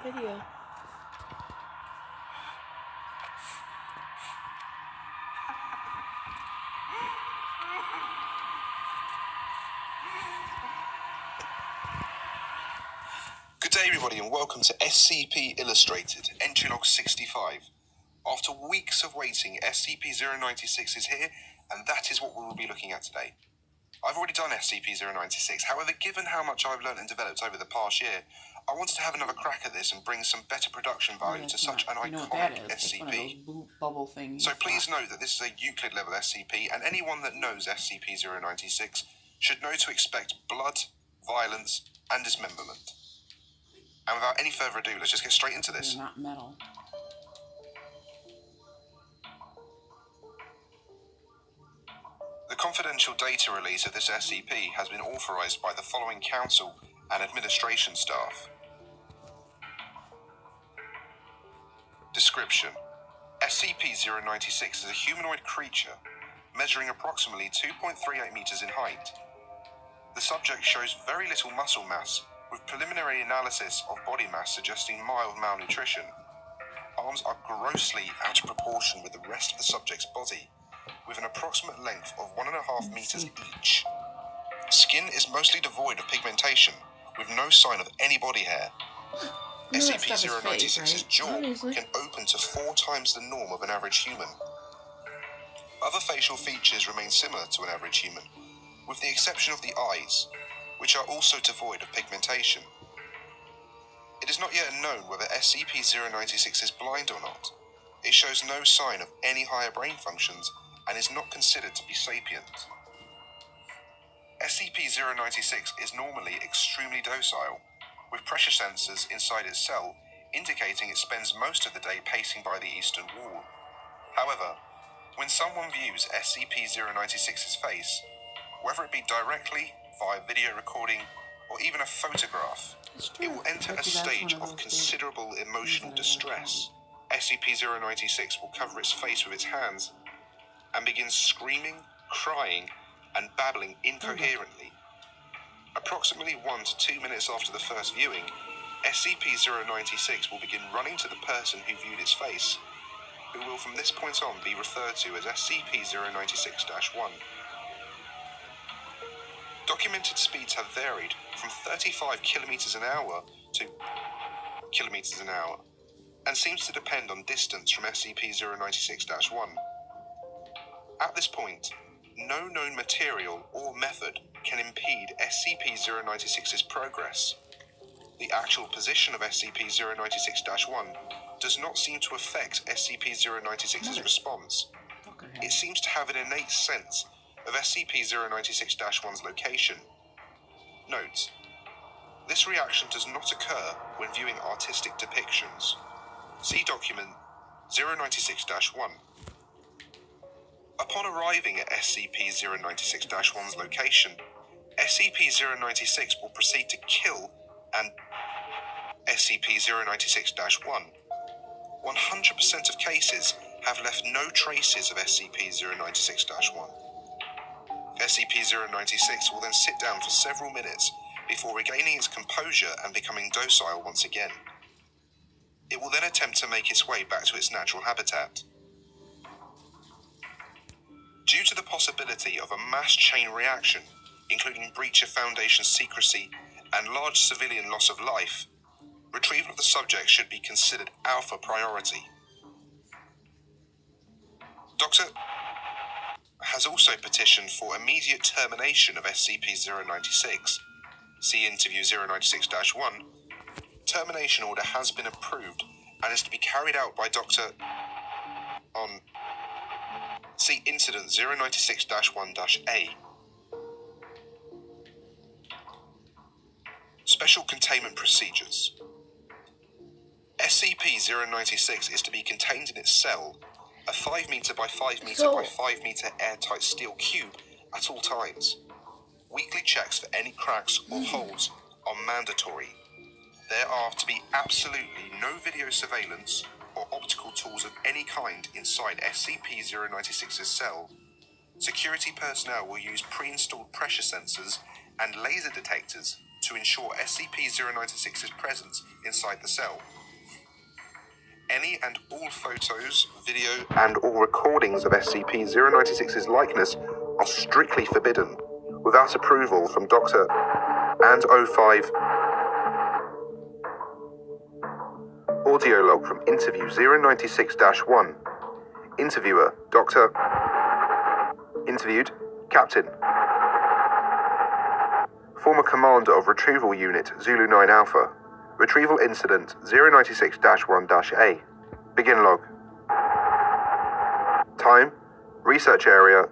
Video. Good day everybody and welcome to SCP Illustrated, entry log 65. After weeks of waiting, SCP-096 is here, and that is what we will be looking at today. I've already done SCP-096, however, given how much I've learned and developed over the past year, I wanted to have another crack at this and bring some better production value to such an iconic SCP. Bubble things. So please note that this is a Euclid level SCP, and anyone that knows SCP-096 should know to expect blood, violence, and dismemberment. And without any further ado, let's just get straight into this. They're not metal. The confidential data release of this SCP has been authorized by the following council and administration staff. Description: SCP-096 is a humanoid creature measuring approximately 2.38 meters in height. The subject shows very little muscle mass, with preliminary analysis of body mass suggesting mild malnutrition. Arms are grossly out of proportion with the rest of the subject's body, with an approximate length of 1.5 meters each. Skin is mostly devoid of pigmentation, with no sign of any body hair. SCP-096's jaw can open to 4 times the norm of an average human. Other facial features remain similar to an average human, with the exception of the eyes, which are also devoid of pigmentation. It is not yet known whether SCP-096 is blind or not. It shows no sign of any higher brain functions and is not considered to be sapient. SCP-096 is normally extremely docile, with pressure sensors inside its cell indicating it spends most of the day pacing by the eastern wall. However, when someone views SCP-096's face, whether it be directly, via video recording, or even a photograph, it will enter a stage of considerable emotional distress. SCP-096 will cover its face with its hands and begin screaming, crying, and babbling incoherently. Approximately 1 to 2 minutes after the first viewing, SCP-096 will begin running to the person who viewed its face, who will from this point on be referred to as SCP-096-1. Documented speeds have varied from 35 kilometers an hour to kilometers an hour, and seems to depend on distance from SCP-096-1. At this point, no known material or method can impede SCP-096's progress. The actual position of SCP-096-1 does not seem to affect SCP-096's response. It seems to have an innate sense of SCP-096-1's location. Note: this reaction does not occur when viewing artistic depictions. See document 096-1. Upon arriving at SCP-096-1's location, SCP-096 will proceed to kill and SCP-096-1. 100% of cases have left no traces of SCP-096-1. SCP-096 will then sit down for several minutes before regaining its composure and becoming docile once again. It will then attempt to make its way back to its natural habitat. Due to the possibility of a mass chain reaction, including breach of Foundation secrecy and large civilian loss of life, retrieval of the subject should be considered alpha priority. Dr. has also petitioned for immediate termination of SCP-096. See interview 096-1. Termination order has been approved and is to be carried out by Dr. on see incident 096-1-A. Special containment procedures. SCP-096 is to be contained in its cell, a 5 meter by 5 meter by 5 meter airtight steel cube at all times. Weekly checks for any cracks or holes are mandatory. There are to be absolutely no video surveillance or optical tools of any kind inside SCP-096's cell. Security personnel will use pre-installed pressure sensors and laser detectors to ensure SCP-096's presence inside the cell. Any and all photos, video, and all recordings of SCP-096's likeness are strictly forbidden, without approval from Dr. and O5. Audio log from interview 096-1. Interviewer, Dr. Interviewed, Captain. Former Commander of Retrieval Unit Zulu 9 Alpha. Retrieval Incident 096-1-A. Begin log. Time, research area.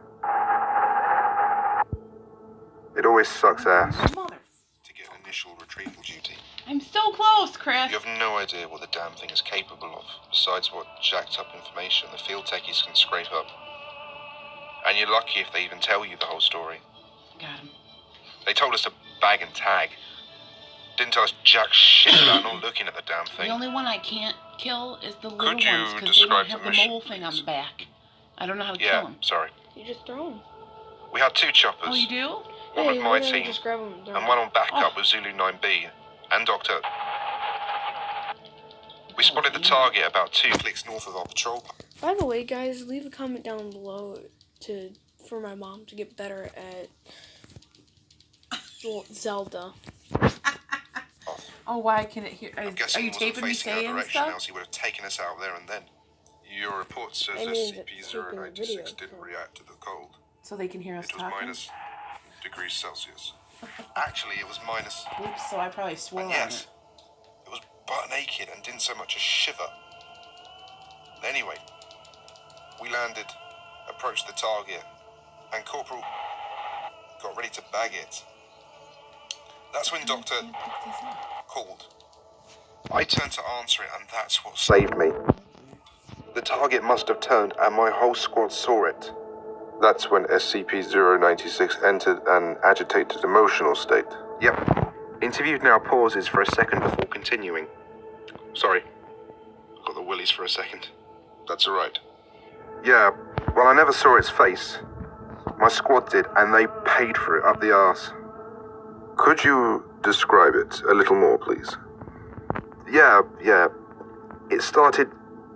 It always sucks ass to get initial retrieval duty. I'm so close, Chris. You have no idea what the damn thing is capable of, besides what jacked up information the field techies can scrape up. And you're lucky if they even tell you the whole story. Got him. They told us to bag and tag. Didn't tell us jack shit about not looking at the damn thing. The only one I can't kill is the little Could you ones, because they don't describe have the the mission, mole thing on the please? back. I don't know how to Yeah, kill them. sorry. You just throw them. We had 2 choppers. Oh, you do? One with my team, Just grab them. and one on backup with Zulu 9B, and Doctor. We spotted the target about 2 clicks north of our patrol. By the way, guys, leave a comment down below for my mom to get better at Zelda. Oh, why can it hear? I'm Are guessing you he wasn't taping me facing our saying direction, stuff? else he would have taken us out there and then. Your report says I mean, it's taking a SCP-096 video, didn't so- react to the cold. So they can hear us It was talking? minus degrees Celsius. Actually, it was minus. Oops, so I probably swore And on yes, it. it was butt naked and didn't so much as shiver. Anyway, we landed, approached the target, and Corporal got ready to bag it. That's when Doctor I can't pick this up. called. I turned to answer it, and that's what saved me. The target must have turned, and my whole squad saw it. That's when SCP-096 entered an agitated emotional state. Yep. Interview now pauses for a second before continuing. Sorry. Got the willies for a second. That's alright. Yeah, well, I never saw its face. My squad did, and they paid for it up the arse. Could you describe it a little more, please? Yeah. It started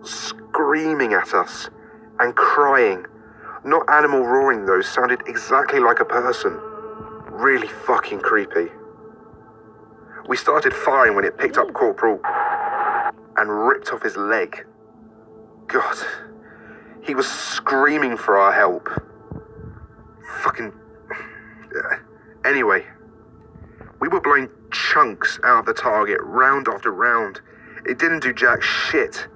screaming at us and crying. Not animal roaring, though, sounded exactly like a person. Really fucking creepy. We started firing when it picked up Corporal and ripped off his leg. God, he was screaming for our help. Fucking... Anyway, we were blowing chunks out of the target, round after round. It didn't do jack shit.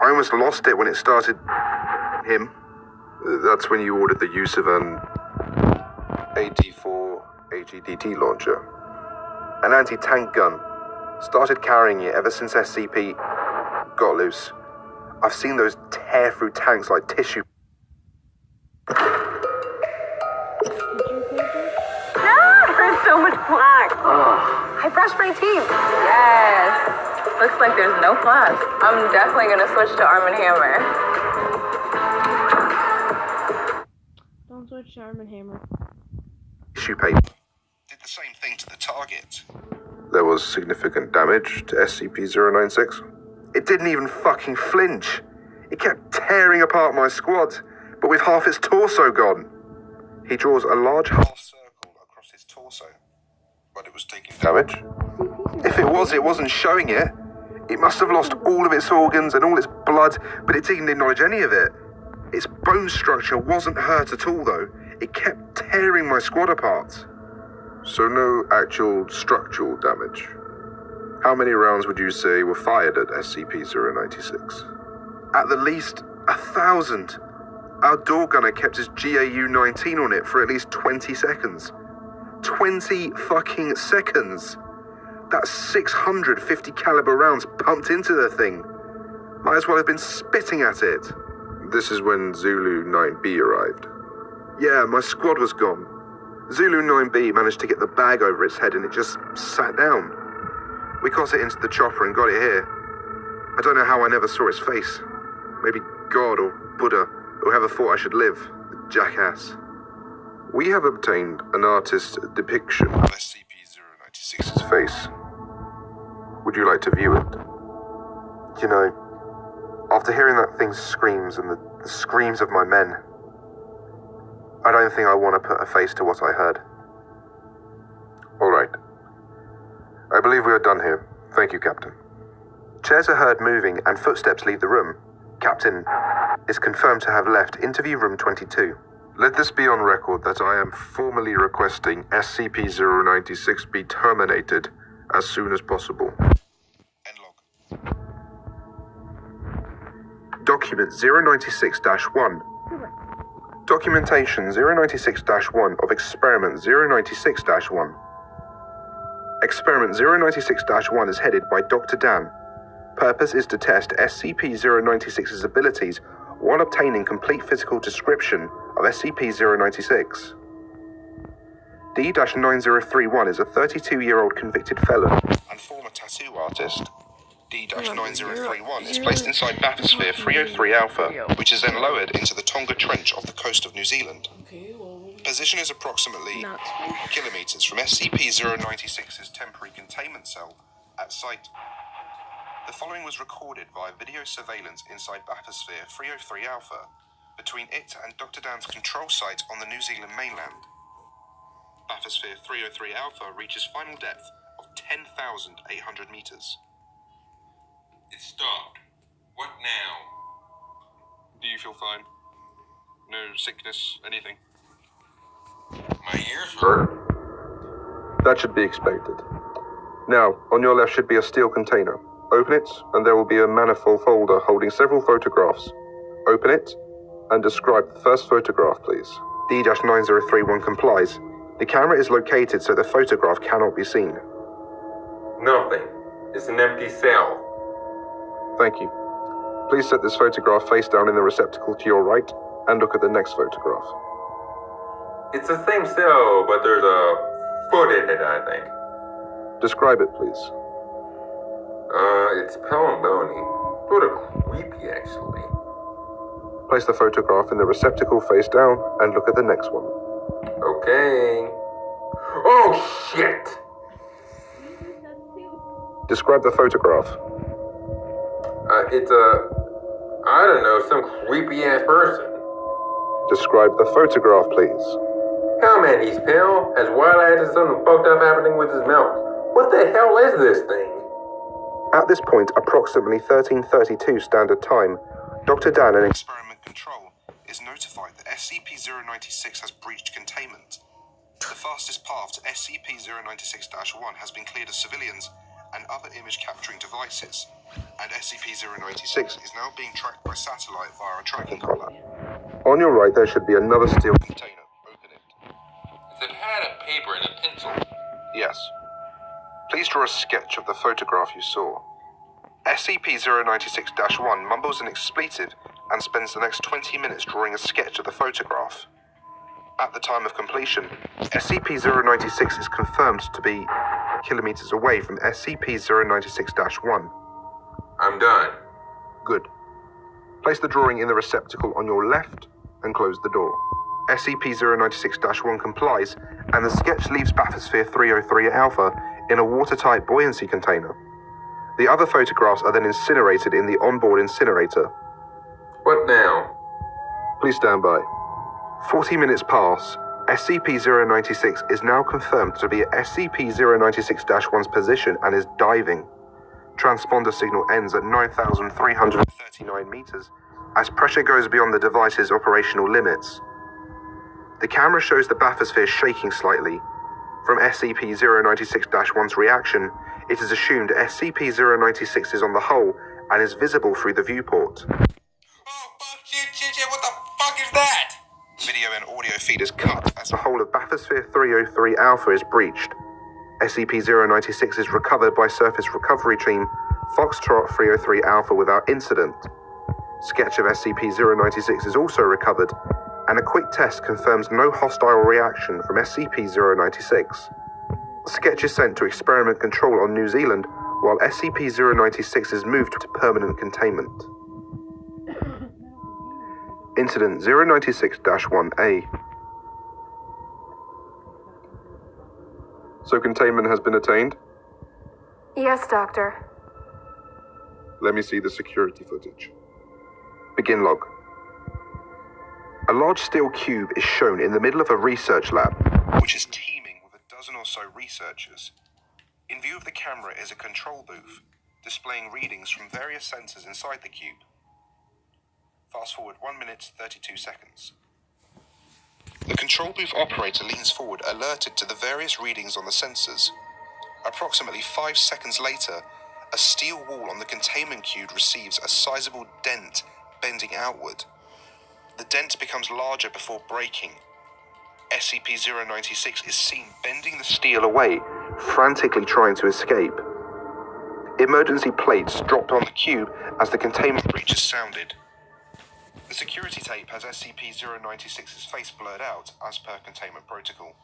I almost lost it when it started... him. That's when you ordered the use of an AT-4 AGDT launcher. An anti-tank gun. Started carrying it ever since SCP got loose. I've seen those tear through tanks like tissue. There's so much black. I brushed my teeth. Yes. Looks like there's no class. I'm definitely gonna switch to Arm & Hammer. Don't switch to Arm & Hammer. Tissue paper. Did the same thing to the target. There was significant damage to SCP-096. It didn't even fucking flinch. It kept tearing apart my squad, but with half its torso gone. He draws a large half circle across his torso, but it was taking damage. If it was, it wasn't showing it. It must have lost all of its organs and all its blood, but it didn't acknowledge any of it. Its bone structure wasn't hurt at all, though. It kept tearing my squad apart. So no actual structural damage. How many rounds would you say were fired at SCP-096? At the least, 1,000. Our door gunner kept his GAU-19 on it for at least 20 seconds. 20 fucking seconds! That's 650 caliber rounds pumped into the thing. Might as well have been spitting at it. This is when Zulu 9B arrived. Yeah, my squad was gone. Zulu 9B managed to get the bag over its head and it just sat down. We got it into the chopper and got it here. I don't know how I never saw its face. Maybe God or Buddha, or whoever thought I should live. Jackass. We have obtained an artist's depiction of SCP-096's face. Would you like to view it? You know, after hearing that thing's screams and the screams of my men, I don't think I want to put a face to what I heard. All right. I believe we are done here. Thank you, Captain. Chairs are heard moving and footsteps leave the room. Captain is confirmed to have left interview room 22. Let this be on record that I am formally requesting SCP-096 be terminated as soon as possible. End log. Document 096-1. Documentation 096-1 of Experiment 096-1. Experiment 096-1 is headed by Dr. Dan. Purpose is to test SCP-096's abilities while obtaining complete physical description of SCP-096. D-9031 is a 32-year-old convicted felon and former tattoo artist. D-9031 is placed inside bathysphere 303 Alpha, which is then lowered into the Tonga Trench off the coast of New Zealand. Position is approximately kilometers from SCP-096's temporary containment cell at site. The following was recorded via video surveillance inside bathysphere 303 Alpha, between it and Dr. Dan's control site on the New Zealand mainland. Bathysphere 303 Alpha reaches final depth of 10,800 meters. It stopped. What now? Do you feel fine? No sickness, anything? My ears hurt. That should be expected. Now, on your left should be a steel container. Open it, and there will be a manifold folder holding several photographs. Open it, and describe the first photograph, please. D-9031 complies. The camera is located so the photograph cannot be seen. Nothing. It's an empty cell. Thank you. Please set this photograph face down in the receptacle to your right, and look at the next photograph. It's the same cell, but there's a foot in it, I think. Describe it, please. It's pale and bony. Sort of creepy, actually. Place the photograph in the receptacle face down, and look at the next one. Okay. Oh, shit! Describe the photograph. It's I don't know, some creepy-ass person. Describe the photograph, please. Hell, man, he's pale, has wide eyes, and something fucked up happening with his mouth. What the hell is this thing? At this point, approximately 1332 standard time, Dr. Dan and Experiment Control is notified that SCP-096 has breached containment. The fastest path to SCP-096-1 has been cleared of civilians and other image capturing devices, and SCP-096 is now being tracked by satellite via a tracking collar. On your right, there should be another steel container. Open it. It's a pad of paper and a pencil. Yes. Please draw a sketch of the photograph you saw. SCP-096-1 mumbles an expletive and spends the next 20 minutes drawing a sketch of the photograph. At the time of completion, SCP-096 is confirmed to be kilometers away from SCP-096-1. I'm done. Good. Place the drawing in the receptacle on your left and close the door. SCP-096-1 complies, and the sketch leaves bathysphere 303 Alpha in a watertight buoyancy container. The other photographs are then incinerated in the onboard incinerator. What now? Please stand by. 40 minutes pass. SCP-096 is now confirmed to be at SCP-096-1's position and is diving. Transponder signal ends at 9,339 meters as pressure goes beyond the device's operational limits. The camera shows the bathysphere shaking slightly. From SCP-096-1's reaction, it is assumed SCP-096 is on the hull and is visible through the viewport. Oh, fuck, shit, what the fuck is that? Video and audio feed is cut as the whole of bathysphere 303 Alpha is breached. SCP-096 is recovered by Surface Recovery Team Foxtrot 303 Alpha without incident. Sketch of SCP-096 is also recovered, and a quick test confirms no hostile reaction from SCP-096. Sketch is sent to Experiment Control on New Zealand, while SCP-096 is moved to permanent containment. Incident 096-1A. So containment has been attained? Yes, Doctor. Let me see the security footage. Begin log. A large steel cube is shown in the middle of a research lab, which is teeming with a dozen or so researchers. In view of the camera is a control booth, displaying readings from various sensors inside the cube. Fast forward 1 minute 32 seconds. The control booth operator leans forward, alerted to the various readings on the sensors. Approximately 5 seconds later, a steel wall on the containment cube receives a sizable dent, bending outward. The dent becomes larger before breaking. SCP-096 is seen bending the steel away, frantically trying to escape. Emergency plates dropped on the cube as the containment breach is sounded. The security tape has SCP-096's face blurred out, as per containment protocol.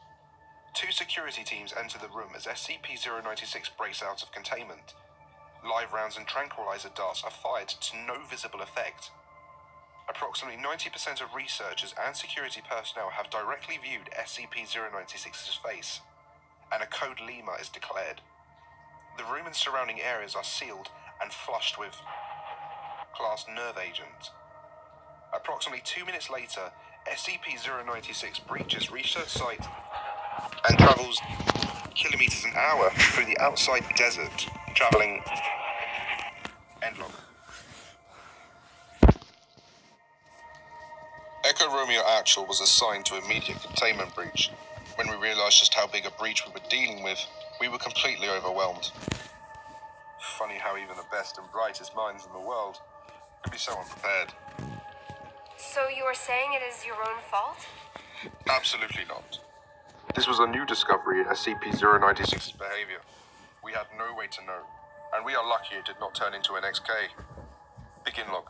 2 security teams enter the room as SCP-096 breaks out of containment. Live rounds and tranquilizer darts are fired to no visible effect. Approximately 90% of researchers and security personnel have directly viewed SCP-096's face, and a code Lima is declared. The room and surrounding areas are sealed and flushed with class nerve agent. Approximately 2 minutes later, SCP-096 breaches research site and travels kilometers an hour through the outside desert, traveling end log. Echo Romeo Actual was assigned to immediate containment breach. When we realized just how big a breach we were dealing with, we were completely overwhelmed. Funny how even the best and brightest minds in the world can be so unprepared. So you are saying it is your own fault? Absolutely not. This was a new discovery in SCP-096's behavior. We had no way to know, and we are lucky it did not turn into an XK. Begin log.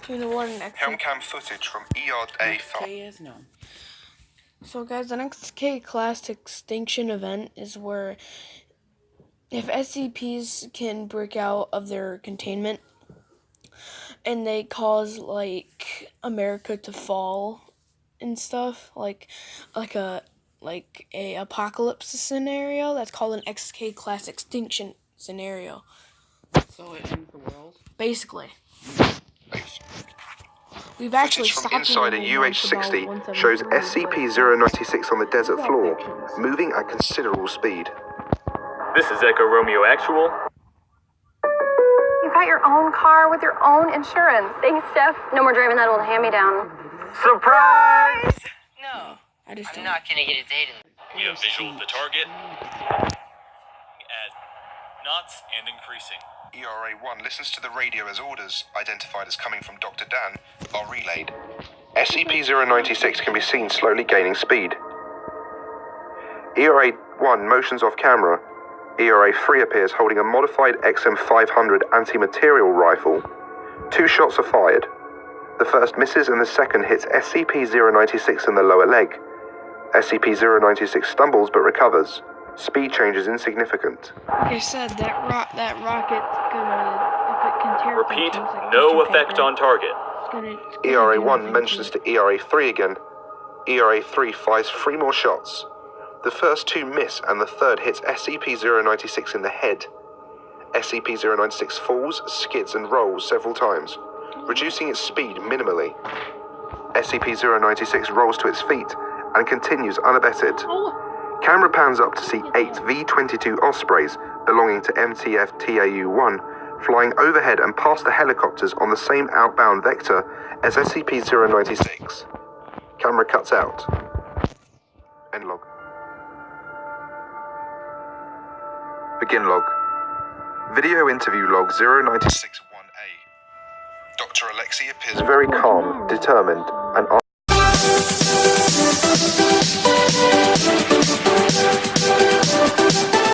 You know what? An Helm cam footage from ERA. K is no. So guys, the next K class extinction event is where if SCPs can break out of their containment and they cause like America to fall and stuff, like a apocalypse scenario, that's called an XK class extinction scenario. So it ends the world? Basically. We've actually Footage from stopped inside a UH-60 shows SCP-096 on the desert floor, moving at considerable speed. This is Echo Romeo Actual. You got your own car with your own insurance. Thanks, Steph. No more driving that old hand-me-down. Surprise! No, I just I'm don't. not gonna get a date in. We have visual of the target at knots and increasing. ERA-1 listens to the radio as orders, identified as coming from Dr. Dan, are relayed. SCP-096 can be seen slowly gaining speed. ERA-1 motions off camera. ERA-3 appears holding a modified XM500 anti-material rifle. 2 shots are fired. The first misses and the second hits SCP-096 in the lower leg. SCP-096 stumbles but recovers. Speed change is insignificant. Like I said, that rocket's gonna, if it can tear Repeat, things like no tissue effect paper, on target. it's gonna ERA-1 do mentions nothing to ERA-3 again. ERA-3 fires 3 more shots. The first 2 miss and the third hits SCP-096 in the head. SCP-096 falls, skids and rolls several times, reducing its speed minimally. SCP-096 rolls to its feet and continues unabated. Camera pans up to see 8 V-22 Ospreys belonging to MTF TAU-1 flying overhead and past the helicopters on the same outbound vector as SCP-096. Camera cuts out. End log. Begin log. Video interview log 096-1A. Dr. Alexei appears very calm, determined, and